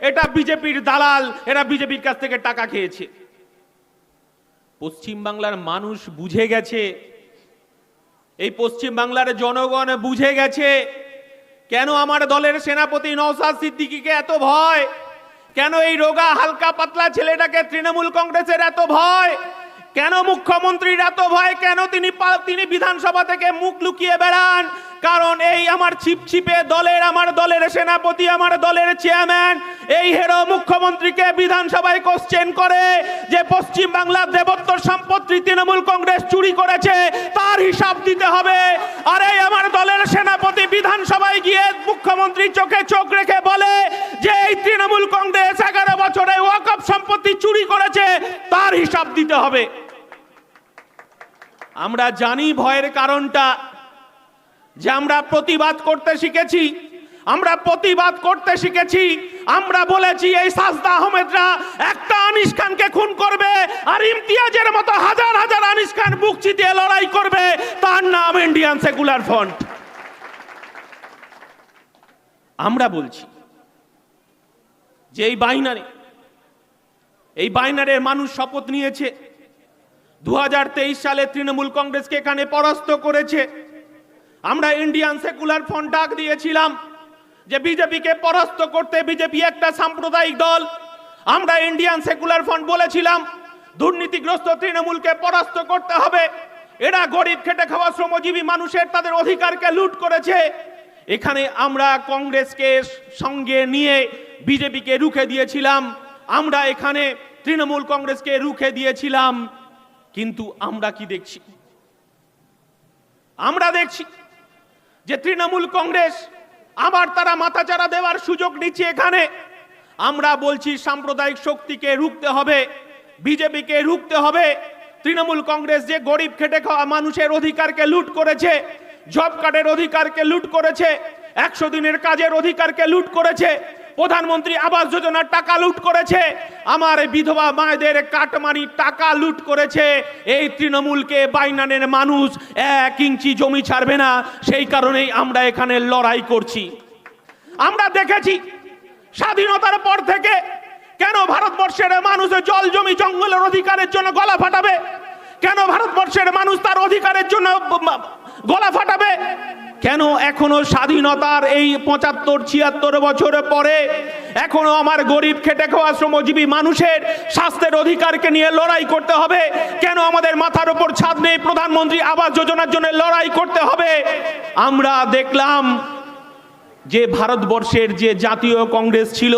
এটা বিজেপির দালাল, এরা বিজেপির কাছ থেকে টাকা খেয়েছে। পশ্চিম বাংলার মানুষ বুঝে গেছে, এই পশ্চিম বাংলার জনগণ বুঝে গেছে কেন আমার দলের সেনাপতি নওশাদ সিদ্দিকীকে এত ভয়, কেন এই রোগা হালকা পাতলা ছেলেটাকে তৃণমূল কংগ্রেসের এত ভয়, কেন মুখ্যমন্ত্রীর এত ভয়, কেন তিনি বিধানসভা থেকে মুখ লুকিয়ে বেড়ান। কারণ এই আমার ছিপছিপে দলের, আমার দলের সেনাপতি, আমার দলের চেয়ারম্যান এই হেরো মুখ্যমন্ত্রীকে বিধানসভায় কোশ্চেন করে যে পশ্চিম বাংলার দেবত্বর সম্পত্তি তৃণমূল কংগ্রেস চুরি করেছে, তার হিসাব দিতে হবে। আর এই আমার দলের সেনাপতি বিধানসভায় গিয়ে মুখ্যমন্ত্রীর চোখে চোখ রেখে বলে যে এই তৃণমূল কংগ্রেস 11 বছরে ওয়াকফ সম্পত্তি চুরি করেছে, তার হিসাব দিতে হবে। আমরা জানি ভয়ের কারণটা, যে আমরা প্রতিবাদ করতে শিখেছি, আমরা প্রতিবাদ করতে শিখেছি। আমরা বলেছি এই সাজদা আহমেদরা একটা আনিস খানকে খুন করবে আর ইমতিয়াজের মতো হাজার হাজার আনিস খান বুক চিতিয়ে লড়াই করবে, তার নাম ইন্ডিয়ান সেকুলার ফ্রন্ট। আমরা বলছি যে এই বাইনারের মানুষ শপথ নিয়েছে 2023 সালে তৃণমূল কংগ্রেসকে এখানে পরাস্ত করেছে। আমরা ইন্ডিয়ান সেকুলার ফ্রন্ট ডাক দিয়েছিলাম যে বিজেপিকে পরাস্ত করতে, বিজেপি একটা সাম্প্রদায়িক দল। আমরা ইন্ডিয়ান সেকুলার ফ্রন্ট বলেছিলাম দুর্নীতিগ্রস্ত তৃণমূলকে পরাস্ত করতে হবে, এরা গরিব খেটে খাওয়া শ্রমজীবী মানুষের তাদের অধিকারকে লুট করেছে। এখানে আমরা কংগ্রেসকে সঙ্গে নিয়ে বিজেপিকে রুখে দিয়েছিলাম, আমরা এখানে তৃণমূল কংগ্রেসকে রুখে দিয়েছিলাম। কিন্তু আমরা কি দেখছি? আমরা দেখছি যে তৃণমূল কংগ্রেস আবার তারা মাথাচাড়া দেওয়ার সুযোগ নিচ্ছে এখানে। আমরা বলছি সাম্প্রদায়িক শক্তিকে রুখতে হবে, বিজেপিকে রুখতে হবে। তৃণমূল কংগ্রেস যে গরিব খেটে খাওয়া মানুষের অধিকারকে লুট করেছে, জব কার্ডের অধিকারকে লুট করেছে, 100 দিনের কাজের অধিকারকে লুট করেছে, প্রধানমন্ত্রী আবাস যোজনার টাকা লুট করেছে, আমার বিধবা মায়েদের কাটমানির টাকা লুট করেছে। এই তৃণমূলকে বাইনানের মানুষ 1 ইঞ্চি জমি ছাড়বে না, সেই কারণেই আমরা এখানে লড়াই করছি। আমরা দেখেছি স্বাধীনতার পর থেকে কেন ভারতবর্ষের মানুষ জল জমি জঙ্গলের অধিকারের জন্য গলা ফাটাবে, কেন ভারতবর্ষের মানুষ তার অধিকারের জন্য গলা ফাটাবে, কেন এখনো স্বাধীনতার এই 75-76 বছর পরে এখনো আমার গরিব খেটে খাওয়া শ্রমজীবী মানুষের স্বাস্থ্যের অধিকারকে নিয়ে লড়াই করতে হবে, কেন আমাদের মাথার উপর ছাদ নেই প্রধানমন্ত্রী আবাস যোজনার জন্য লড়াই করতে হবে। আমরা দেখলাম যে ভারতবর্ষের যে জাতীয় কংগ্রেস ছিল,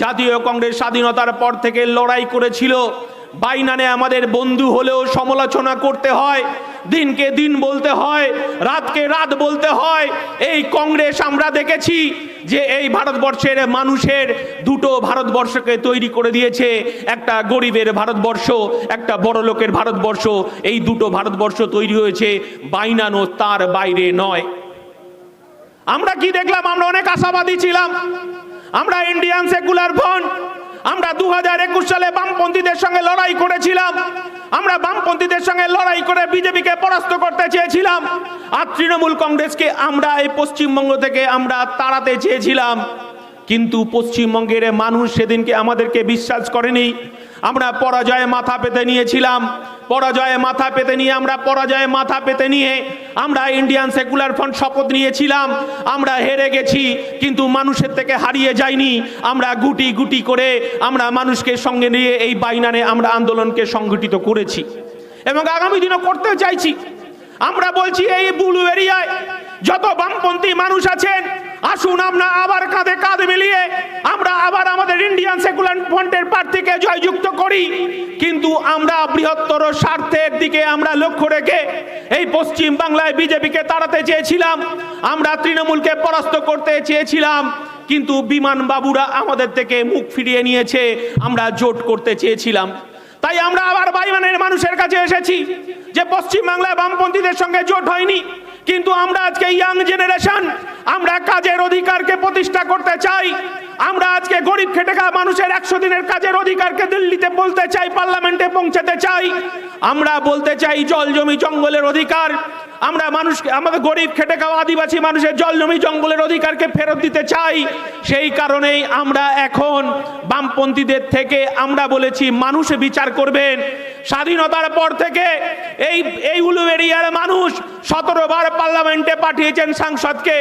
জাতীয় কংগ্রেস স্বাধীনতার পর থেকে লড়াই করেছিল। বাইনানে আমাদের বন্ধু হলেও সমালোচনা করতে হয়, দিনকে দিন বলতে হয়, রাতকে রাত বলতে হয়। এই কংগ্রেস আমরা দেখেছি যে এই ভারতবর্ষের মানুষের দুটো ভারতবর্ষকে তৈরি করে দিয়েছে, একটা গরিবের ভারতবর্ষ, একটা বড় লোকের ভারতবর্ষ। এই দুটো ভারতবর্ষ তৈরি হয়েছে, বাইনানো তার বাইরে নয়। আমরা কি দেখলাম? আমরা অনেক আশাবাদী ছিলাম। আমরা ইন্ডিয়ান সেকুলার ফ্রন্ট আমরা 2021 সালে বামপন্থীদের সঙ্গে লড়াই করেছিলাম। আমরা বামপন্থীদের সঙ্গে লড়াই করে বিজেপিকে পরাস্ত করতে চেয়েছিলাম। আর তৃণমূল কংগ্রেসকে আমরা এই পশ্চিমবঙ্গ থেকে আমরা তাড়াতে চেয়েছিলাম। কিন্তু পশ্চিমবঙ্গের মানুষ সেদিনকে আমাদেরকে বিশ্বাস করেনি। আমরা পরাজয়ে মাথা পেতে নিয়েছিলাম। পরাজয়ে মাথা পেতে নিয়ে আমরা ইন্ডিয়ান সেকুলার ফ্রন্ট শপথ নিয়েছিলাম। আমরা হেরে গেছি, কিন্তু মানুষের থেকে হারিয়ে যাইনি। আমরা গুটি গুটি করে আমরা মানুষকে সঙ্গে নিয়ে এই বাইনানে আমরা আন্দোলনকে সংগঠিত করেছি এবং আগামী দিনও করতে চাইছি। আমরা বলছি এই ব্লু এরিয়ায় যত বামপন্থী মানুষ আছেন, আসুন আমরা আবার কাঁধে কাঁধ মিলিয়ে আমরা আবার আমাদের ইন্ডিয়ান সেকুলার ফ্রন্টের প্রার্থীকে জয়যুক্ত করি। কিন্তু আমরা বৃহত্তর স্বার্থের দিকে আমরা লক্ষ্য রেখে এই পশ্চিম বাংলায় বিজেপিকে তাড়াতে চেয়েছিলাম, আমরা তৃণমূলকে পরাস্ত করতে চেয়েছিলাম। কিন্তু বিমান বাবুরা আমাদের থেকে মুখ ফিরিয়ে নিয়েছে। আমরা জোট করতে চেয়েছিলাম, তাই আমরা আবার বাইমানের মানুষের কাছে এসেছি যে পশ্চিম বাংলায় বামপন্থীদের সঙ্গে জোট হয়নি, কিন্তু আমরা আজকে ইয়াং জেনারেশন আমরা কাজের অধিকারকে প্রতিষ্ঠা করতে চাই। আমরা আজকে গরিব খেটে খাওয়া মানুষের 100 দিনের কাজের অধিকারকে দিল্লিতে বলতে চাই, পার্লামেন্টে পৌঁছাতে চাই। আমরা বলতে চাই জল জমি জঙ্গলের অধিকার। আমরা মানুষকে, আমাদের গরিব খেটে খাওয়া আদিবাসী মানুষের জল জমি জঙ্গলের অধিকারকে ফেরত দিতে চাই। সেই কারণেই আমরা এখন বামপন্থীদের থেকে আমরা বলেছি মানুষ বিচার করবেন। স্বাধীনতার পর থেকে এই উলুবেড়িয়ার মানুষ 17 বার পার্লামেন্টে পাঠিয়েছেন সাংসদকে।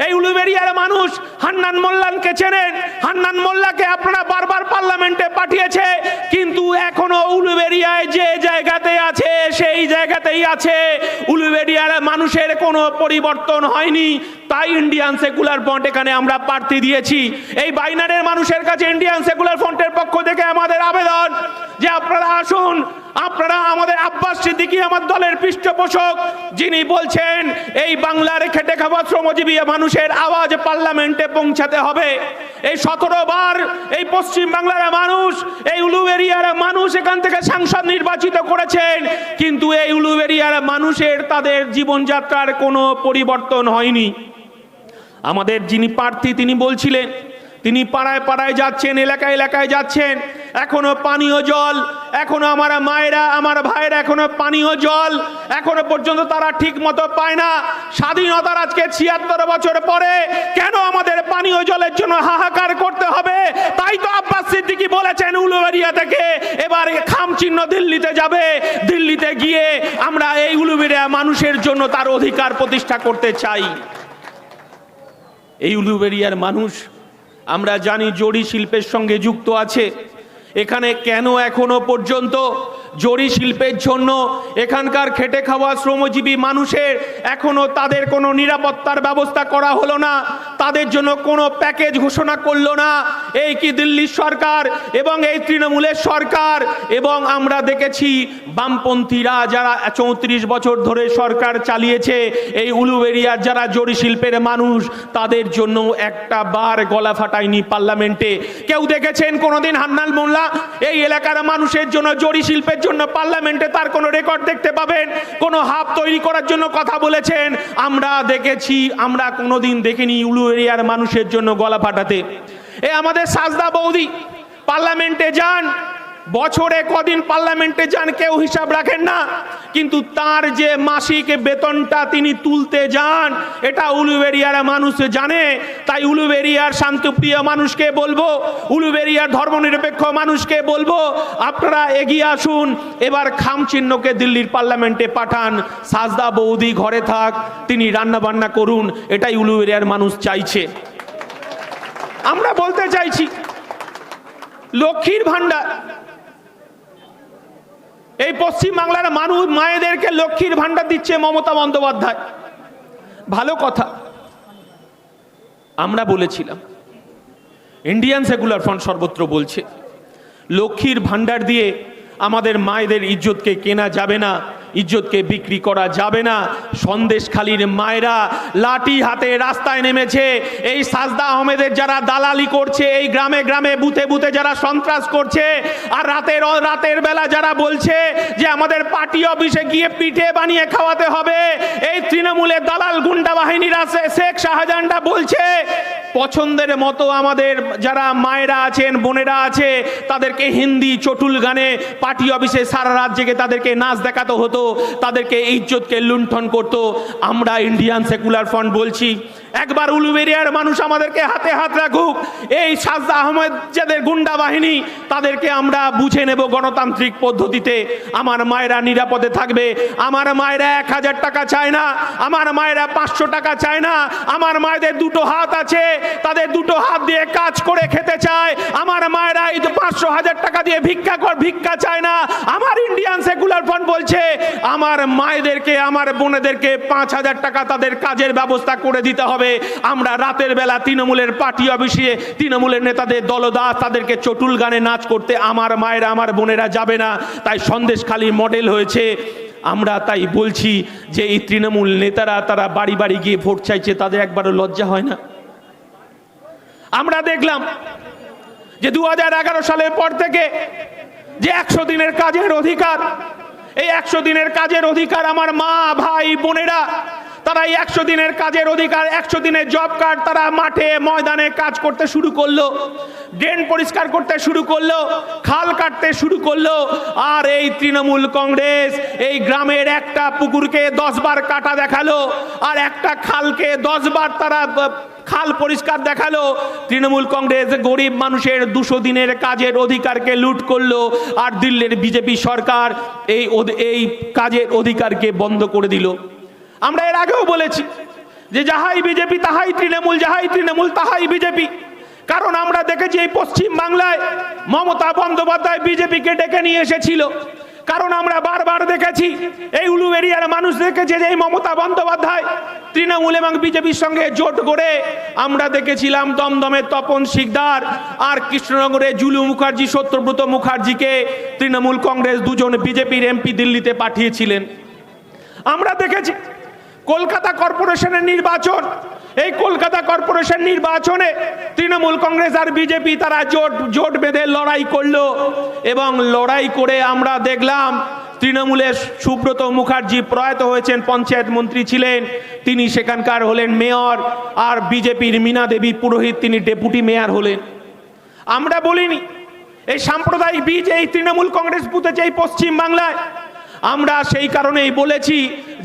এই উলুবেড়িয়ার মানুষ হান্নান মোল্লাকে চেনেন, হান্নান মোল্লাকে আপনারা বারবার পার্লামেন্টে পাঠিয়েছে, কিন্তু এখনো উলুবেড়িয়ায় যে জায়গাতে আছে সেই জায়গাতেই আছে। উলুবেড়িয়ার মানুষের কোনো পরিবর্তন হয়নি, তাই ইন্ডিয়ান সেকুলার ফ্রন্ট এখানে আমরা প্রার্থী দিয়েছি। এই বাইনারের মানুষের কাছে ইন্ডিয়ান সেকুলার ফ্রন্টের পক্ষ থেকে আমাদের আবেদন যে আপনারা আসুন, আপনারা আমাদের আব্বাস সিদ্দিকী আমার দলের পৃষ্ঠপোষক, যিনি বলছেন এই বাংলার খেটে খাওয়া শ্রমজীবী মানুষের আওয়াজ পার্লামেন্টে পৌঁছাতে হবে। এই 17 বার এই পশ্চিম বাংলার মানুষ, এই উলুবেড়িয়ার মানুষ এখান থেকে সাংসদ নির্বাচিত করেছেন, কিন্তু এই উলুবেড়িয়ার মানুষের তাদের জীবনযাত্রার কোনো পরিবর্তন হয়নি। আমাদের যিনি প্রার্থী তিনি বলছিলেন, তিনি পাড়ায় পাড়ায় যাচ্ছেন, এলাকায় এলাকায় যাচ্ছেন, এখনো পানীয় জল, এখনো আমার মায়েরা আমার ভাইয়েরা এখনো পানীয় জল এখনো পর্যন্ত তারা ঠিক মতো পায় না। স্বাধীনতার আজকে 76 বছর পরে কেন আমাদের পানীয় জলের জন্য হাহাকার করতে হবে? তাই তো আব্বাস সিদ্দিকী বলেছেন উলুবেড়িয়া থেকে এবার খাম চিহ্ন দিল্লিতে যাবে, দিল্লিতে গিয়ে আমরা এই উলুবেড়িয়া মানুষের জন্য তার অধিকার প্রতিষ্ঠা করতে চাই। এই উলুবেড়িয়ার মানুষ আমরা জানি জরি শিল্পের সঙ্গে যুক্ত আছে। এখানে কেন এখনো পর্যন্ত জরি শিল্পের জন্য এখানকার খেটে খাওয়া শ্রমজীবী মানুষের এখনো তাদের কোনো নিরাপত্তার ব্যবস্থা করা হলো না, তাদের জন্য কোনো প্যাকেজ ঘোষণা করলো না। এই কি দিল্লির সরকার এবং এই তৃণমূলের সরকার, এবং আমরা দেখেছি বামপন্থীরা যারা 34 বছর ধরে সরকার চালিয়েছে, এই উলুবেড়িয়ার যারা জরি শিল্পের মানুষ তাদের জন্য একটা বার গলা ফাটায়নি পার্লামেন্টে। কেউ দেখেছেন কোনোদিন হান্নান মোল্লা এই এলাকার মানুষের জন্য জরি শিল্পের জন্য পার্লামেন্টে তার কোনো রেকর্ড দেখতে পাবেন? কোনো হাব তৈরি করার জন্য কথা বলেছেন আমরা দেখেছি? আমরা কোনোদিন দেখিনি উলুবেড়িয়ার মানুষের জন্য গলা ফাটাতে। আমাদের সাজদা বৌদি পার্লামেন্টে যান, বছরে কদিন পার্লামেন্টে যান কেউ হিসাব রাখেন না, কিন্তু তার যে মাসিক বেতনটা তিনি তুলতে যান এটা উলুবেড়িয়ার মানুষ জানে। তাই উলুবেড়িয়ার শান্তপ্রিয় মানুষকে বলবো, উলুবেড়িয়ার ধর্মনিরপেক্ষ মানুষকে বলবো, আপনারা এগিয়ে আসুন, এবার খাম চিহ্নকে দিল্লির পার্লামেন্টে পাঠান। সাজদা বৌদি ঘরে থাক, তিনি রান্না বান্না করুন, এটাই উলুবেড়িয়ার মানুষ চাইছে। আমরা বলতে চাইছি লক্ষ্মীর ভান্ডার, এই পশ্চিম বাংলার মানুষ মায়েদেরকে লক্ষ্মীর ভান্ডার দিচ্ছে মমতা বন্দ্যোপাধ্যায়, ভালো কথা। আমরা বলেছিলাম, ইন্ডিয়ান সেকুলার ফ্রন্ট সর্বত্র বলছে লক্ষ্মীর ভান্ডার দিয়ে আমাদের মায়েদের ইজ্জতকে কেনা যাবে না, ইজ্জতকে বিক্রি করা যাবে না। সন্দেশখালীর মায়েরা লাঠি হাতে রাস্তায় নেমেছে। এই সাজদা আহমেদের যারা দালালি করছে, এই গ্রামে গ্রামে বুথে বুথে যারা সন্ত্রাস করছে, আর রাতের বেলা যারা বলছে যে আমাদের পার্টি অফিসে গিয়ে পিঠে বানিয়ে খাওয়াতে হবে, এই তৃণমূলের দালাল গুন্ডা বাহিনীরা শেখ শাহজাহানরা বলছে পছন্দের মতো আমাদের যারা মায়েরা আছেন, বোনেরা আছে, তাদেরকে হিন্দি চটুল গানে পার্টি অফিসে সারা রাত জেগে তাদেরকে নাচ দেখাতে হতো, তাদেরকে ইজ্জতকে লুণ্ঠন করত। আমরা ইন্ডিয়ান সেকুলার ফ্রন্ট বলছি একবার উলুবেড়িয়ার মানুষ আমাদেরকে হাতে হাত রাখুক। এই সাজদা আহমেদ যাদের গুন্ডা বাহিনী তাদেরকে আমরা বুঝে নেব গণতান্ত্রিক পদ্ধতিতে। আমার মায়েরা নিরাপদে থাকবে। আমার মায়েরা 1000 টাকা চায় না, আমার মায়েরা 500 টাকা চায় না। আমার মায়েদের দুটো হাত আছে, তাদের দুটো হাত দিয়ে কাজ করে খেতে চায়। আমার মায়েরা এই 500-1000 টাকা দিয়ে ভিক্ষা চায় না। আমার ইন্ডিয়ান সেকুলার ফ্রন্ট বলছে আমার মায়েদেরকে, আমার বোনেদেরকে 5000 টাকা তাদের কাজের ব্যবস্থা করে দিতে হবে। আমরা রাতের বেলা তৃণমূলের পার্টি অফিসে তৃণমূলের নেতাদের দলদাস তাদেরকে চটুল গানে নাচ করতে আমার মায়েরা আমার বোনেরা যাবে না। তাই সন্দেশখালী মডেল হয়েছে। আমরা তাই বলছি যে এই তৃণমূল নেতারা তারা বাড়ি বাড়ি গিয়ে ভোট চাইছে, তাদের একবারও লজ্জা হয় না? আমরা দেখলাম যে 2011 সালের পর থেকে যে 100 দিনের কাজের অধিকার, এই 100 দিনের কাজের অধিকার আমার মা ভাই বোনেরা তারা এই 100 দিনের কাজের অধিকার, 100 দিনের জব কার্ড তারা মাঠে ময়দানে কাজ করতে শুরু করলো, ড্রেন পরিষ্কার করতে শুরু করলো, খাল কাটতে শুরু করলো। আর এই তৃণমূল কংগ্রেস এই গ্রামের একটা পুকুরকে 10 বার কাটা দেখালো, আর একটা খালকে 10 বার তারা খাল পরিষ্কার দেখালো। তৃণমূল কংগ্রেস গরিব মানুষের 200 দিনের কাজের অধিকারকে লুট করলো, আর দিল্লির বিজেপি সরকার এই কাজের অধিকারকে বন্ধ করে দিল। আমরা এর আগেও বলেছি যে যাহাই বিজেপি তাহাই তৃণমূল, যাহাই তৃণমূল তাহাই বিজেপি। কারণ আমরা দেখেছি এই পশ্চিম বাংলায় মমতা বন্দ্যোপাধ্যায় বিজেপিকে ডেকে নিয়ে এসেছিল। কারণ আমরা বারবার দেখেছি, এই উলুবেড়িয়ার মানুষ দেখেছে যে এই মমতা বন্দ্যোপাধ্যায় তৃণমূল এবং বিজেপির সঙ্গে জোট করে আমরা দেখেছিলাম দমদমের তপন শিকদার আর কৃষ্ণনগরে জুলু মুখার্জি, সত্যব্রত মুখার্জিকে তৃণমূল কংগ্রেস দুজন বিজেপির এমপি দিল্লিতে পাঠিয়েছিলেন। আমরা দেখেছি কলকাতা কর্পোরেশনের নির্বাচন, এই কলকাতা কর্পোরেশন নির্বাচনে তৃণমূল কংগ্রেস আর বিজেপি তারা জোট বেঁধে লড়াই করলো, এবং লড়াই করে আমরা দেখলাম তৃণমূলের সুব্রত মুখার্জি প্রয়াত হয়েছেন, পঞ্চায়েত মন্ত্রী ছিলেন, তিনি সেখানকার হলেন মেয়র, আর বিজেপির মীনা দেবী পুরোহিত তিনি ডেপুটি মেয়র হলেন। আমরা বলিনি এই সাম্প্রদায়িক বীজ এই তৃণমূল কংগ্রেস পুঁতেছে এই পশ্চিম বাংলায়। আমরা সেই কারণেই বলেছি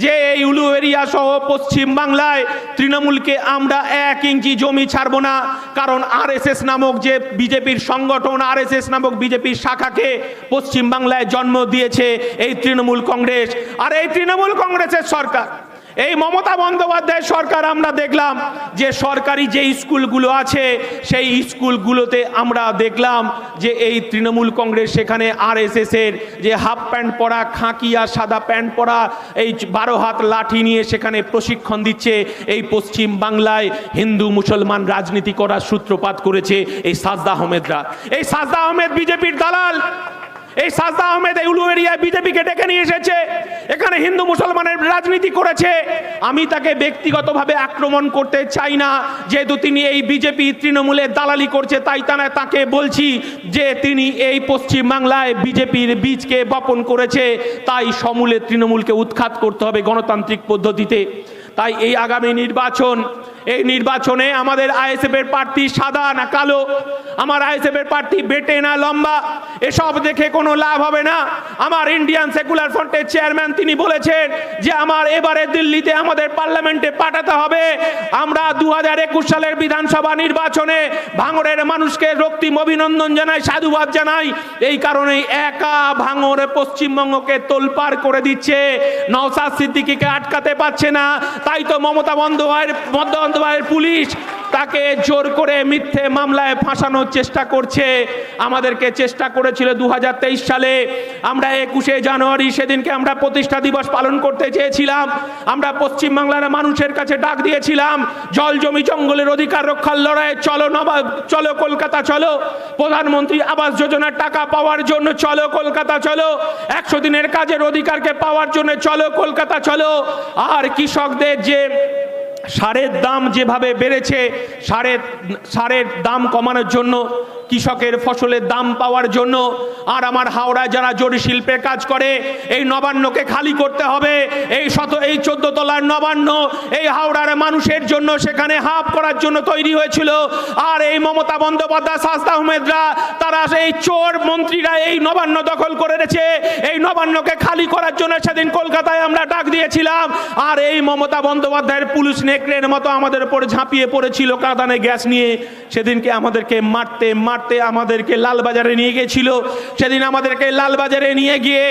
যে এই উলুবেড়িয়া সহ পশ্চিম বাংলায় তৃণমূলকে আমরা 1 ইঞ্চি জমি ছাড়বো না। কারণ আরএসএস নামক যে বিজেপির সংগঠন, আরএসএস নামক বিজেপির শাখাকে পশ্চিম বাংলায় জন্ম দিয়েছে এই তৃণমূল কংগ্রেস। আর এই তৃণমূল কংগ্রেসের সরকার, এই মমতা বন্দ্যোপাধ্যায়ের সরকার, আমরা দেখলাম যে সরকারি যে স্কুলগুলো আছে সেই স্কুলগুলোতে আমরা দেখলাম যে এই তৃণমূল কংগ্রেস সেখানে আরএসএস এর যে হাফ প্যান্ট পরা, খাকি আর সাদা প্যান্ট পরা, এই 12 হাত লাঠি নিয়ে সেখানে প্রশিক্ষণ দিচ্ছে। এই পশ্চিম বাংলায় হিন্দু মুসলমান রাজনীতি করার সূত্রপাত করেছে এই সাজদা আহমেদরা। এই সাজদা আহমেদ বিজেপির দালাল। এই সাজদা আহমেদ এই উলুবেড়িয়ায় বিজেপিকে ডেকে নিয়ে এসেছে, এখানে হিন্দু মুসলমানের রাজনীতি করেছে। আমি তাকে ব্যক্তিগতভাবে আক্রমণ করতে চাই না, যেহেতু তিনি এই বিজেপি তৃণমূলের দালালি করছে, তাই তাকে বলছি যে তিনি এই পশ্চিম বাংলায় বিজেপির বীজকে বপন করেছে, তাই সমূলে তৃণমূলকে উৎখাত করতে হবে গণতান্ত্রিক পদ্ধতিতে। তাই এই আগামী নির্বাচন, এই নির্বাচনে আমাদের আইএসএফ এর প্রার্থী সাদা না কালো, আমার আইএসএফ এর প্রার্থী বেটে না লম্বা, এসব দেখে কোনো লাভ হবে না। আমার ইন্ডিয়ান সেকুলার ফ্রন্টের চেয়ারম্যান তিনি বলেছেন যে আমার এবারে দিল্লিতে আমাদের পার্লামেন্টে পাঠাতে হবে। আমরা 2021 সালের বিধানসভা নির্বাচনে ভাঙড়ের মানুষকে রক্তিম অভিনন্দন জানাই, সাধুবাদ জানাই। এই কারণেই একা ভাঙড় পশ্চিমবঙ্গকে তোলপাড় করে দিচ্ছে, নওশাদ সিদ্দিকীকে আটকাতে পারছে না। তাই তো মমতা বন্দ্যোপাধ্যায়ের পুলিশ তাকে জোর করে মিথ্যে মামলায় ফাঁসানোর চেষ্টা করছে। আমাদেরকে চেষ্টা করেছিল 2023 সালে, আমরা 21শে জানুয়ারি সেদিনকে আমরা প্রতিষ্ঠা দিবস পালন করতে চেয়েছিলাম। আমরা পশ্চিমবাংলার মানুষের কাছে ডাক দিয়েছিলাম, জল জমি জঙ্গলের অধিকার রক্ষার লড়াইয়ে চলো কলকাতা চলো, প্রধানমন্ত্রী আবাস যোজনার টাকা পাওয়ার জন্য চলো কলকাতা চলো, 100 দিনের কাজের অধিকারকে পাওয়ার জন্য চলো কলকাতা চলো। আর কৃষকদের যে সারের দাম যেভাবে বেড়েছে, সারের দাম কমানোর জন্য, কৃষকের ফসলের দাম পাওয়ার জন্য, আর আমার হাওড়ায় যারা জরি শিল্পে কাজ করে এই নবান্নকে খালি করতে হবে। এই 14 তলার নবান্ন এই হাওড়ার মানুষের জন্য সেখানে হাফ করার জন্য তৈরি হয়েছিল। আর এই মমতা বন্দ্যোপাধ্যায়, সাজদা আহমেদরা, তারা এই চোর মন্ত্রীরা এই নবান্ন দখল করে রেখেছে। এই নবান্নকে খালি করার জন্য সেদিন কলকাতায় আমরা ডাক দিয়েছিলাম। আর এই মমতা বন্দ্যোপাধ্যায়ের পুলিশ নেকড়ের মতো আমাদের উপর ঝাঁপিয়ে পড়েছিল কাঁদানে গ্যাস নিয়ে। সেদিনকে আমাদেরকে মারতে আমাদেরকে লালবাজারে নিয়ে গিয়েছিল। সেদিন আমাদেরকে লালবাজারে নিয়ে গিয়ে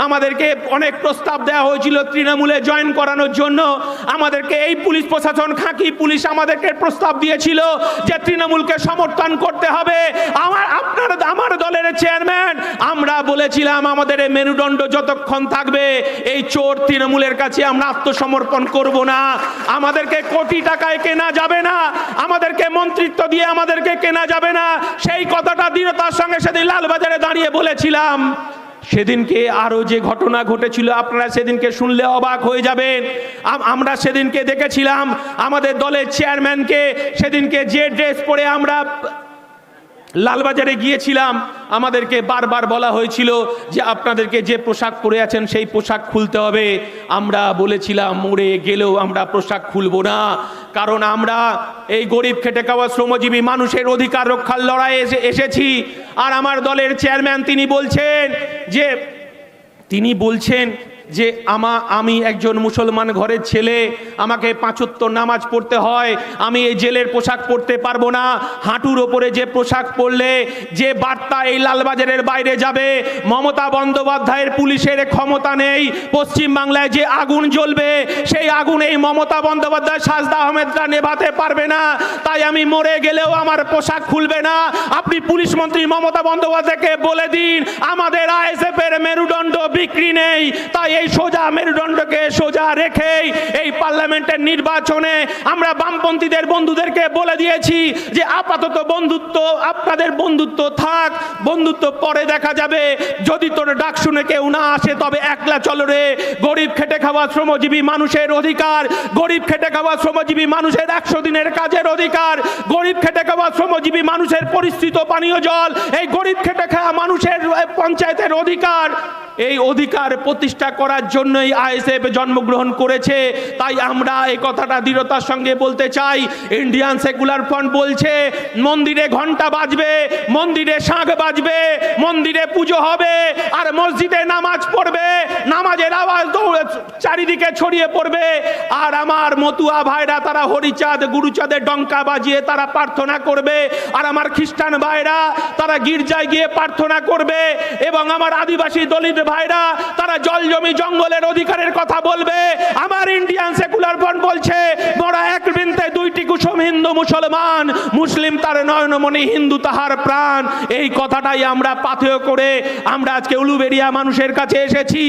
আমাদেরকে অনেক প্রস্তাব দেওয়া হয়েছিল তৃণমূলে জয়েন করানোর জন্য। আমাদেরকে এই পুলিশ প্রশাসন, খাকি পুলিশ আমাদেরকে প্রস্তাব দিয়েছিল যে তৃণমূলকে সমর্থন করতে হবে। আমার দলের চেয়ারম্যান আমরা বলেছিলাম আমাদের এই মেরুদণ্ড যতক্ষণ থাকবে এই চোর তৃণমূলের কাছে আমরা আত্মসমর্পণ করব না। আমাদেরকে কোটি টাকায় কেনা যাবে না, আমাদেরকে মন্ত্রিত্ব দিয়ে আমাদেরকে কেনা যাবে না। সেই কথাটা দৃঢ়তার সঙ্গে সেদিন লালবাজারে দাঁড়িয়ে বলেছিলাম। সেদিনকে আরো যে ঘটনা ঘটেছিল আপনারা সেদিনকে শুনলে অবাক হয়ে যাবেন। আমরা সেদিনকে দেখেছিলাম আমাদের দলের চেয়ারম্যানকে সেদিনকে যে ড্রেস পরে আমরা লালবাজারে গিয়েছিলাম, আমাদেরকে বারবার বলা হয়েছিল যে আপনাদেরকে যে পোশাক পরে আছেন সেই পোশাক খুলতে হবে। আমরা বলেছিলাম মরে গেলেও আমরা পোশাক খুলব না, কারণ আমরা এই গরিব খেটে খাওয়া শ্রমজীবী মানুষের অধিকার রক্ষার লড়াইয়ে এসেছি। আর আমার দলের চেয়ারম্যান তিনি বলছেন যে আমি একজন মুসলমান ঘরের ছেলে, আমাকে 5 ওয়াক্ত নামাজ পড়তে হয়, আমি এই জেলের পোশাক পরতে পারবো না। হাঁটুর ওপরে যে পোশাক পরলে যে বার্তা এই লালবাজারের বাইরে যাবে, মমতা বন্দ্যোপাধ্যায়ের পুলিশের ক্ষমতা নেই, পশ্চিম বাংলায় যে আগুন জ্বলবে সেই আগুন এই মমতা বন্দ্যোপাধ্যায়, সাজদা আহমেদরা নেভাতে পারবে না। তাই আমি মরে গেলেও আমার পোশাক খুলবে না। আপনি পুলিশ মন্ত্রী মমতা বন্দ্যোপাধ্যায়কে বলে দিন আমাদের আইএসএফ এর মেরুদণ্ড বিক্রি নেই। তাই এই সোজা মেরুদণ্ডকে সোজা রেখে এই পার্লামেন্টের নির্বাচনে আমরা বামপন্থীদের বন্ধুদেরকে বলে দিয়েছি যে আপাতত বন্ধুত্ব, আপনাদের বন্ধুত্ব থাক, বন্ধুত্ব পরে দেখা যাবে। যদি তোর ডাক শুনে কেউ না আসে তবে একলা চলো রে। গরিব খেটে খাওয়া শ্রমজীবী মানুষের অধিকার, গরিব খেটে খাওয়া শ্রমজীবী মানুষের 100 দিনের কাজের অধিকার, গরিব খেটে খাওয়া শ্রমজীবী মানুষের পরিস্থিত পানীয় জল, এই গরিব খেটে খাওয়া মানুষের পঞ্চায়েতের অধিকার, এই অধিকার প্রতিষ্ঠা করার জন্যই আইএসএফ জন্মগ্রহণ করেছে। তাই আমরা এই কথাটা দৃঢ়তার সঙ্গে বলতে চাই। ইন্ডিয়ান সেকুলার ফ্রন্ট বলছে মন্দিরে ঘন্টা বাজবে, মন্দিরে শাঁখ বাজবে, মন্দিরে পুজো হবে, আর মসজিদে নামাজ পড়বে, নামাজের আওয়াজ চারিদিকে ছড়িয়ে পড়বে। আর আমার মতুয়া ভাইরা তারা হরিচাঁদ গুরুচাঁদের ডঙ্কা বাজিয়ে তারা প্রার্থনা করবে, আর আমার খ্রিস্টান ভাইরা তারা গির্জায় গিয়ে প্রার্থনা করবে, এবং আমার আদিবাসী দলিত ভাইরা তারা জল জমি জঙ্গলের অধিকারের কথা বলবে। আমার ইন্ডিয়ান সেকুলার ফ্রন্ট বলছে মোরা এক বৃন্তে দুইটি কুসুম, হিন্দু মুসলমান, মুসলিম তার নয়নমণি, হিন্দু তাহার প্রাণ। এই কথাটাই আমরা পাথেয় করে আমরা আজকে উলুবেড়িয়া মানুষের কাছে এসেছি,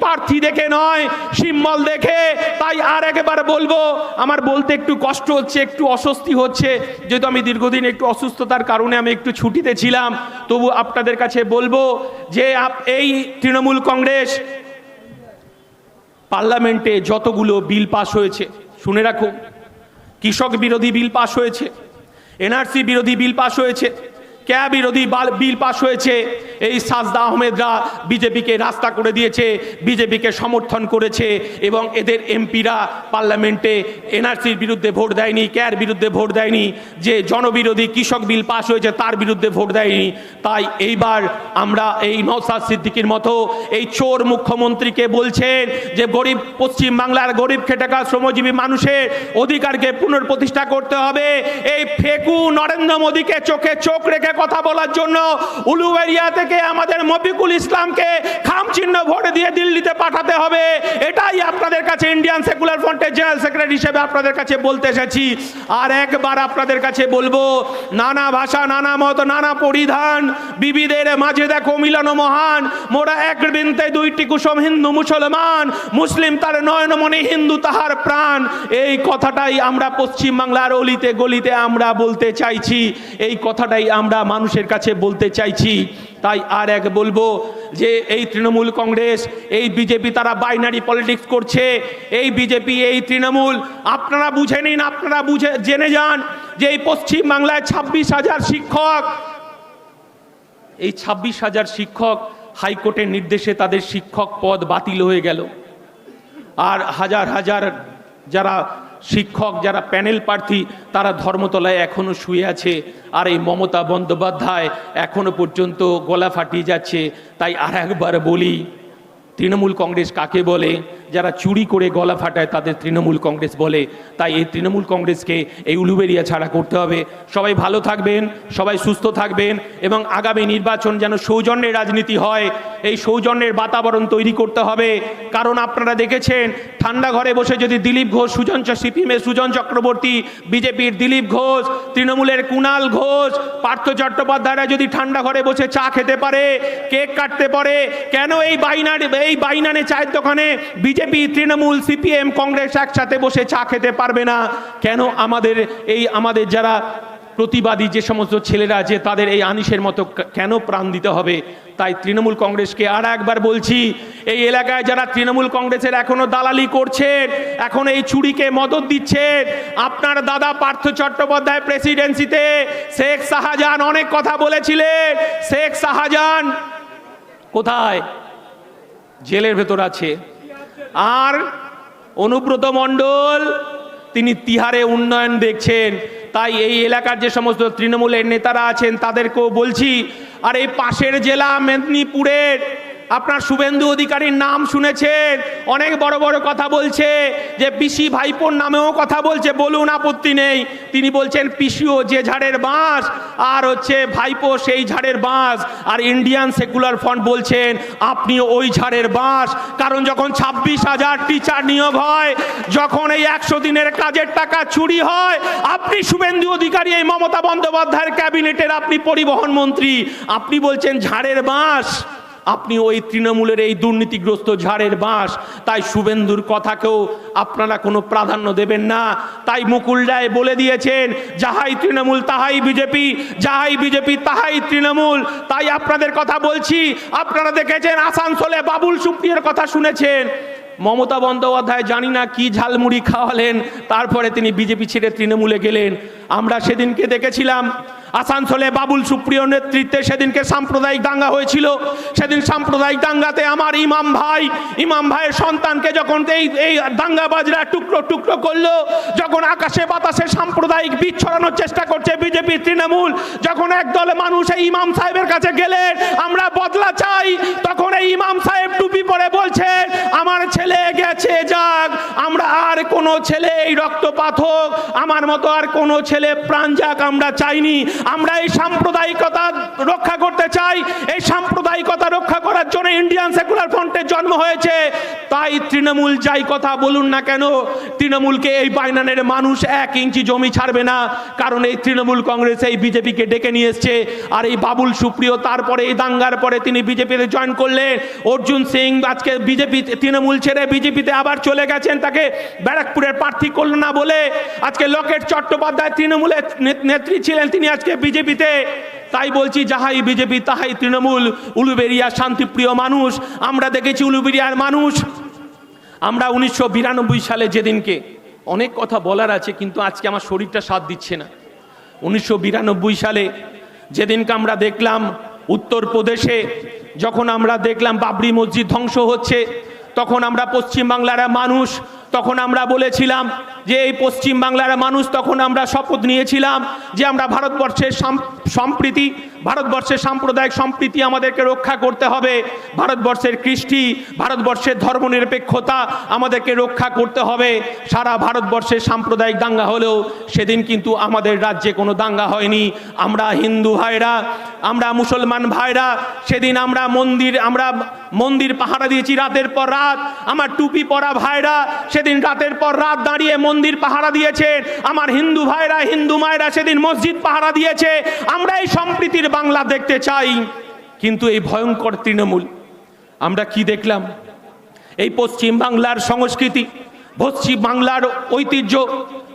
প্রার্থী দেখে নয়, সিম্বল দেখে। তাই আর একবার বলবো, আমার বলতে একটু কষ্ট হচ্ছে, একটু অস্বস্তি হচ্ছে, যেহেতু আমি দীর্ঘদিন একটু অসুস্থতার কারণে আমি একটু ছুটিতে ছিলাম। তবু আপনাদের কাছে বলবো যে এই তৃণমূল কংগ্রেস পার্লামেন্টে যতগুলো বিল পাশ হয়েছে, শুনে রাখুন, কৃষক বিরোধী বিল পাশ হয়েছে, এনআরসি বিরোধী বিল পাশ হয়েছে, ক্যা বিরোধী বিল পাশ হয়েছে। এই সাজদা আহমেদরা বিজেপিকে রাস্তা করে দিয়েছে, বিজেপিকে সমর্থন করেছে, এবং এদের এমপিরা পার্লামেন্টে এনআরসির বিরুদ্ধে ভোট দেয়নি, ক্যার বিরুদ্ধে ভোট দেয়নি, যে জনবিরোধী কৃষক বিল পাশ হয়েছে তার বিরুদ্ধে ভোট দেয়নি। তাই এইবার আমরা এই নওশাদ সিদ্দিকীর মতো এই চোর মুখ্যমন্ত্রীকে বলছেন যে গরিব পশ্চিম বাংলার গরিব খেটে খাওয়া শ্রমজীবী মানুষের অধিকারকে পুনঃপ্রতিষ্ঠা করতে হবে। এই ফেকু নরেন্দ্র মোদীকে চোখে চোখ রেখে কথা বলার জন্য উলুবেড়িয়া থেকে আমাদের মফিকুল ইসলামকে খামচিহ্ন ভোট দিয়ে দিল্লিতে পাঠাতে হবে। এটাই আপনাদের কাছে ইন্ডিয়ান সেকুলার ফ্রন্টের জেনারেল সেক্রেটারি হিসেবে আপনাদের কাছে বলতে এসেছি। আর একবার আপনাদের কাছে বলবো, নানা ভাষা, নানা মত, নানা পরিধান, বিবিধের মাঝে দেখো মিলন মহান, মোরা এক বৃন্তে দুইটি কুসুম, হিন্দু মুসলমান, মুসলিম তার নয়নমণি, হিন্দু তাহার প্রাণ। এই কথাটাই আমরা পশ্চিম বাংলার অলিতে গলিতে আমরা বলতে চাইছি, এই কথাটাই আমরা মানুষের কাছে বলতে চাইছি। তাই আর এক বলবো যে এই তৃণমূল কংগ্রেস, এই বিজেপি তারা বাইনারি পলিটিক্স করছে। এই বিজেপি, এই তৃণমূল, আপনারা বুঝে নিন, আপনারা জেনে যান যে এই পশ্চিম বাংলায় 26,000 শিক্ষক, এই 26,000 শিক্ষক হাইকোর্টের নির্দেশে তাদের শিক্ষক পদ বাতিল হয়ে গেল। আর হাজার হাজার যারা শিক্ষক, যারা প্যানেল প্রার্থী, তারা ধর্মতলায় এখনো শুয়ে আছে। আর এই মমতা বন্দ্যোপাধ্যায় এখনো পর্যন্ত গলা ফাটিয়ে যাচ্ছে। তাই আর একবার বলি, তৃণমূল কংগ্রেস কাকে বলে? যারা চুরি করে গলা ফাটায় তাদের তৃণমূল কংগ্রেস বলে। তাই এই তৃণমূল কংগ্রেসকে এই উলুবেড়িয়া ছাড়া করতে হবে। সবাই ভালো থাকবেন, সবাই সুস্থ থাকবেন, এবং আগামী নির্বাচন যেন সৌজন্যের রাজনীতি হয়, এই সৌজন্যের বাতাবরণ তৈরি করতে হবে। কারণ আপনারা দেখেছেন, ঠান্ডা ঘরে বসে যদি দিলীপ ঘোষ, সিপিএমের সুজন চক্রবর্তী, বিজেপির দিলীপ ঘোষ, তৃণমূলের কুণাল ঘোষ, পার্থ চট্টোপাধ্যায়রা যদি ঠান্ডা ঘরে বসে চা খেতে পারে, কেক কাটতে পারে, কেন এই বাইনানে চায়ের দোকানে বিজেপি, তৃণমূল, সিপিএম, কংগ্রেস একসাথে বসে চা খেতে পারবে না? কেন আমাদের যারা প্রতিবাদী যে সমস্ত ছেলেরা আছে তাদের এই আনিসের মতো কেন প্রাণ দিতে হবে? তাই তৃণমূল কংগ্রেসকে আর একবার বলছি, এই এলাকায় যারা তৃণমূল কংগ্রেসের এখনো দালালি করছেন, এখন এই চুরিকে মদত দিচ্ছেন, আপনার দাদা পার্থ চট্টোপাধ্যায় প্রেসিডেন্সিতে শেখ শাহজাহান অনেক কথা বলেছিলেন। শেখ শাহজাহান কোথায়? জেলের ভেতর আছে। আর অনুব্রত মণ্ডল তিনি তিহারে উন্নয়ন দেখছেন। তাই এই এলাকার যে সমস্ত তৃণমূলের নেতারা আছেন তাদেরকেও বলছি, আর এই পাশের জেলা মেদিনীপুরের আপনার শুভেন্দু অধিকারীর নাম শুনেছেন, অনেক বড় বড় কথা বলছে, যে পিসি ভাইপোর নামেও কথা বলছে, বলুন আপত্তি নেই। তিনি বলছেন পিসিও যে ঝাড়ের বাঁশ আর হচ্ছে ভাইপো সেই ঝাড়ের বাঁশ, আর ইন্ডিয়ান সেকুলার ফ্রন্ট বলছেন আপনিও ওই ঝাড়ের বাঁশ। কারণ যখন 26,000 টিচার নিয়োগ হয়, যখন এই 100 দিনের কাজের টাকা চুরি হয়, আপনি শুভেন্দু অধিকারী এই মমতা বন্দ্যোপাধ্যায়ের ক্যাবিনেটের আপনি পরিবহন মন্ত্রী, আপনি বলছেন ঝাড়ের বাঁশ, আপনি ওই তৃণমূলের এই দুর্নীতিগ্রস্ত ঝাড়ের বাঁশ। তাই শুভেন্দুর কথাকেও আপনারা কোনো প্রাধান্য দেবেন না। তাই মুকুল রায় বলে দিয়েছেন, যাহাই তৃণমূল তাহাই বিজেপি, যাহাই বিজেপি তাহাই তৃণমূল। তাই আপনাদের কথা বলছি, আপনারা দেখেছেন আসানসোলে বাবুল সুপ্রিয়র কথা শুনেছেন। মমতা বন্দ্যোপাধ্যায় জানি না কি ঝালমুড়ি খাওয়ালেন, তারপরে তিনি বিজেপি ছেড়ে তৃণমূলে গেলেন। আমরা সেদিনকে দেখেছিলাম আসানসোলে বাবুল সুপ্রিয় নেতৃত্বে সেদিনকে সাম্প্রদায়িক দাঙ্গা হয়েছিল। সেদিন সাম্প্রদায়িক দাঙ্গাতে আমার ইমাম ভাইয়ের সন্তানকে যখন এই দাঙ্গাবাজরা টুকরো টুকরো করলো, যখন আকাশে বাতাসে সাম্প্রদায়িক বীজ ছড়ানোর চেষ্টা করছে বিজেপি তৃণমূল, যখন একদল মানুষ এই ইমাম সাহেবের কাছে গেলেন আমরা বদলা চাই, তখন এই ইমাম সাহেব টুপি পরে বলছেন আমার ছেলে গেছে যাক, আমরা আর কোনো ছেলে এই রক্তপাত হোক, আমার মতো আর কোনো ছেলে প্রাণ যাক আমরা চাইনি। আমরা এই সাম্প্রদায়িকতা রক্ষা করতে চাই। এই সাম্প্রদায়িকতা রক্ষা করার জন্য ইন্ডিয়ান সেকুলার ফ্রন্টের জন্ম হয়েছে। তাই তৃণমূল যাই কথা বলুন না কেন, তৃণমূলকে এই বাইনানের মানুষ 1 ইঞ্চি জমি ছাড়বে না। কারণ এই তৃণমূল কংগ্রেস এই বিজেপিকে ডেকে নিয়ে এসছে। আর এই বাবুল সুপ্রিয় তারপরে এই দাঙ্গার পরে তিনি বিজেপিতে জয়েন করলেন। অর্জুন সিং আজকে বিজেপি তৃণমূল ছেড়ে বিজেপিতে আবার চলে গেছেন, তাকে ব্যারাকপুরের প্রার্থী করল না বলে। আজকে লকেট চট্টোপাধ্যায় তৃণমূলের নেত্রী ছিলেন, তিনি আজকে বিজেপিতে। তাই বলছি যাহাই বিজেপি তাহাই তৃণমূল। উলুবেড়িয়া শান্তিপ্রিয় মানুষ, আমরা দেখেছি উলুবেড়িয়ার মানুষ। আমরা 1992 সালে যেদিনকে, অনেক কথা বলার আছে কিন্তু আজকে আমার শরীরটা সাথ দিচ্ছে না, 1992 সালে যেদিনকে আমরা দেখলাম উত্তরপ্রদেশে, যখন আমরা দেখলাম বাবরি মসজিদ ধ্বংস হচ্ছে, তখন আমরা পশ্চিমবাংলার মানুষ, তখন আমরা বলেছিলাম যে এই পশ্চিমবাংলার মানুষ, তখন আমরা শপথ নিয়েছিলাম যে আমরা ভারতবর্ষের সম্প্রীতি, ভারতবর্ষের সাম্প্রদায়িক সম্প্রীতি আমাদেরকে রক্ষা করতে হবে, ভারতবর্ষের কৃষ্টি, ভারতবর্ষের ধর্মনিরপেক্ষতা আমাদেরকে রক্ষা করতে হবে। সারা ভারতবর্ষের সাম্প্রদায়িক দাঙ্গা হলেও সেদিন কিন্তু আমাদের রাজ্যে কোনো দাঙ্গা হয়নি। আমরা হিন্দু ভাইরা, আমরা মুসলমান ভাইরা সেদিন আমরা মন্দির পাহারা দিয়েছি রাতের পর রাত। আমার টুপি পরা ভাইরা সেদিন রাতের পর রাত দাঁড়িয়ে মন্দির পাহারা দিয়েছে। আমার হিন্দু ভাইরা, হিন্দু মায়েরা সেদিন মসজিদ পাহারা দিয়েছে। আমরা এই সম্প্রীতির বাংলা দেখতে চাই। কিন্তু এই ভয়ঙ্কর তৃণমূল, আমরা কি দেখলাম? এই পশ্চিম বাংলার সংস্কৃতি, পশ্চিম বাংলার ঐতিহ্য,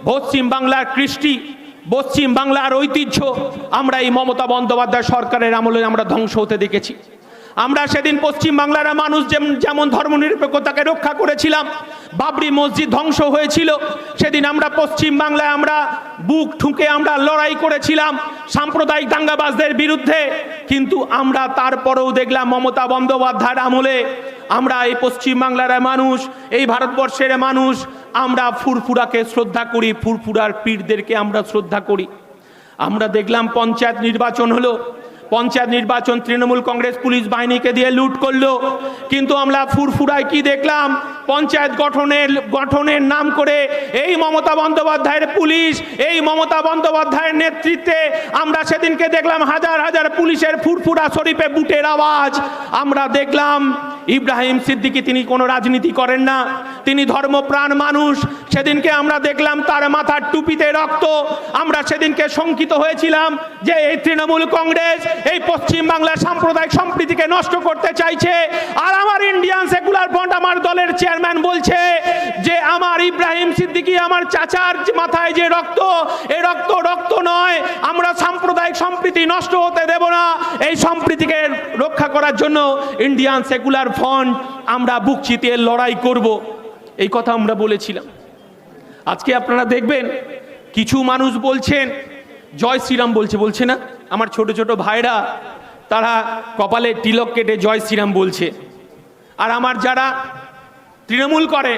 পশ্চিম বাংলার কৃষ্টি, পশ্চিম বাংলার ঐতিহ্য আমরা এই মমতা বন্দ্যোপাধ্যায় সরকারের আমলে আমরা ধ্বংস হতে দেখেছি। আমরা সেদিন পশ্চিম বাংলার মানুষ যেমন ধর্মনিরপেক্ষতাকে রক্ষা করেছিলাম, বাবরি মসজিদ ধ্বংস হয়েছিল, সেদিন আমরা পশ্চিম বাংলায় আমরা বুক ঠুকে আমরা লড়াই করেছিলাম সাম্প্রদায়িক দাঙ্গাবাজদের বিরুদ্ধে। কিন্তু আমরা তারপরেও দেখলাম মমতা বন্দ্যোপাধ্যায়ের আমলে আমরা এই পশ্চিম বাংলার মানুষ, এই ভারতবর্ষের মানুষ, আমরা ফুরফুরাকে শ্রদ্ধা করি, ফুরফুরার পীরদেরকে আমরা শ্রদ্ধা করি। আমরা দেখলাম পঞ্চায়েত নির্বাচন হলো, পঞ্চায়েত নির্বাচন তৃণমূল কংগ্রেস পুলিশ বাহিনীকে দিয়ে লুট করলো। কিন্তু আমরা ফুরফুরায় কি দেখলাম? পঞ্চায়েত গঠনের নাম করে এই মমতা বন্দ্যোপাধ্যায়ের পুলিশ, এই মমতা বন্দ্যোপাধ্যায়ের নেতৃত্বে আমরা সেদিনকে দেখলাম হাজার হাজার পুলিশের ফুরফুরা শরীফে বুটের আওয়াজ। আমরা দেখলাম ইব্রাহিম সিদ্দিকী, তিনি কোনো রাজনীতি করেন না, তিনি ধর্মপ্রাণ মানুষ। সেদিনকে আমরা দেখলাম তার মাথার টুপিতে রক্ত। আমরা সেদিনকে শঙ্কিত হয়েছিলাম যে এই তৃণমূল কংগ্রেস, এই পশ্চিম বাংলার সাম্প্রদায়িক সম্প্রীতিকে নষ্ট করতে চাইছে। আর আমার ইন্ডিয়ান সেকুলার ফ্রন্ট, আমার দলের চেয়ারম্যান বলছে যে আমার ইব্রাহিম সিদ্দিকী, আমার চাচার মাথায় যে রক্ত, এই রক্ত নয়, আমরা সাম্প্রদায়িক সম্প্রীতি নষ্ট হতে দেব না। এই সম্প্রীতিকে রক্ষা করার জন্য ইন্ডিয়ান সেকুলার ফ্রন্ট আমরা বুক চিতিয়ে লড়াই করব, এই কথা আমরা বলেছিলাম। আজকে আপনারা দেখবেন কিছু মানুষ বলছেন জয় শ্রীরাম বলছে না, আমার ছোট ছোট ভাইরা তারা কপালে তিলক কেটে জয় শ্রীরাম বলছে। আর আমার যারা তৃণমূল করে,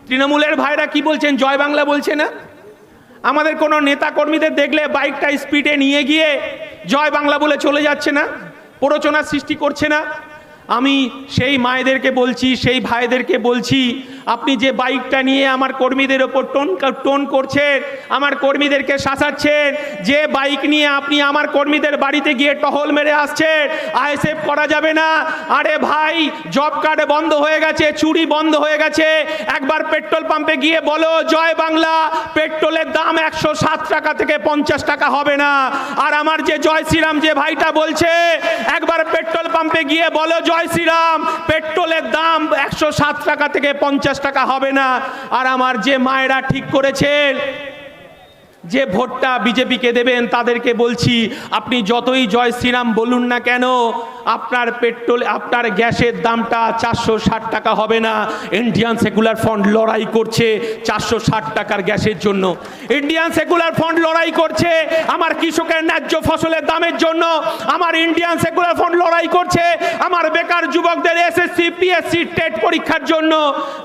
তৃণমূলের ভাইরা কি বলছেন, জয় বাংলা বলছে না। আমাদের কোনো নেতা কর্মীদের দেখলে বাইকটা স্পিডে নিয়ে গিয়ে জয় বাংলা বলে চলে যাচ্ছে না, প্ররোচনার সৃষ্টি করছে না। আমি সেই মায়েদেরকে বলছি, সেই ভাইদেরকে বলছি, আপনি যে বাইকটা নিয়ে আমার কর্মীদের ওপর টোন করছেন, আমার কর্মীদেরকে শাসাচ্ছেন, যে বাইক নিয়ে আপনি আমার কর্মীদের বাড়িতে গিয়ে টহল মেরে আসছেন, আইএসএফ করা যাবে না। আরে ভাই, জব কার্ড বন্ধ হয়ে গেছে, চুরি বন্ধ হয়ে গেছে, একবার পেট্রোল পাম্পে গিয়ে বলো জয় বাংলা, পেট্রোলের দাম 107 টাকা থেকে 50 টাকা হবে না। আর আমার যে জয় শ্রীরাম যে ভাইটা বলছে, একবার পেট্রোল পাম্পে গিয়ে বলো জয় শ্রীরাম, পেট্রোলের দাম 107 টাকা থেকে 50 টাকা হবে না। আর আমার যে মায়েরা ঠিক করেছেন যে ভোটটা বিজেপিকে দেবেন, তাদেরকে বলছি, আপনি যতই জয় শ্রীরাম বলুন না কেন, আপনার পেট্রোল, আপনার গ্যাসের দামটা 460 টাকা হবে না। ইন্ডিয়ান সেকুলার ফ্রন্ট লড়াই করছে 460 টাকার গ্যাসের জন্য। ইন্ডিয়ান সেকুলার ফ্রন্ট লড়াই করছে আমার কৃষকের ন্যায্য ফসলের দামের জন্য। আমার ইন্ডিয়ান সেকুলার ফ্রন্ট লড়াই করছে আমার বেকার যুবকদের এসএসসি পিএসসি টেট পরীক্ষার জন্য।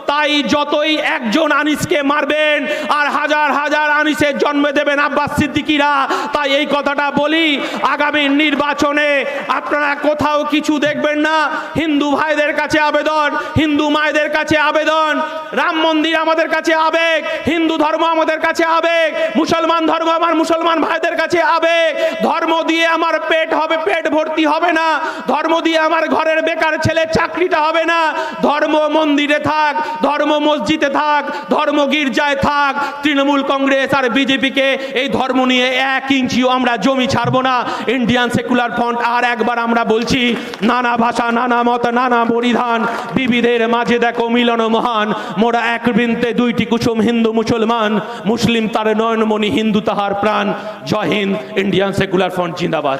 তাই যতই একজন আনিসকে মারবেন আর হাজার হাজার আনিসের জন্ম দেবেন আব্বাস সিদ্দিকীরা, তাই এই কথাটা বলি, আগামী নির্বাচনে আপনারা কোথাও কিছু দেখবেন না। হিন্দু ভাইদের কাছে আবেদন, হিন্দু মায়েদের কাছে আবেদন, রাম মন্দির আমাদের কাছে আবেগ, হিন্দু ধর্ম আমাদের কাছে আবেগ, মুসলমান ধর্ম আমার মুসলমান ভাইদের কাছে আবেগ। ধর্ম দিয়ে আমার পেট হবে, পেট ভর্তি হবে না। ধর্ম দিয়ে আমার ঘরের বেকার ছেলে চাকরিটা হবে না। ধর্ম মন্দিরে থাক, ধর্ম মসজিদে থাক, ধর্ম গির্জায় থাক। তৃণমূল কংগ্রেস আর বিজেপিকে এই ধর্ম নিয়ে 1 ইঞ্চিও আমরা জমি ছাড়বো না। ইন্ডিয়ান সেকুলার ফ্রন্ট আর একবার আমরা বলছি, নানা ভাষা, নানা মত, নানা পরিধান, বিবিধের মাঝে দেখো মিলন মহান। মোরা এক বৃন্তে দুইটি কুসুম, হিন্দু মুসলমান, মুসলিম তার নয়নমণি, হিন্দু তাহার প্রাণ। জয় হিন্দ। ইন্ডিয়ান সেকুলার ফ্রন্ট জিন্দাবাদ।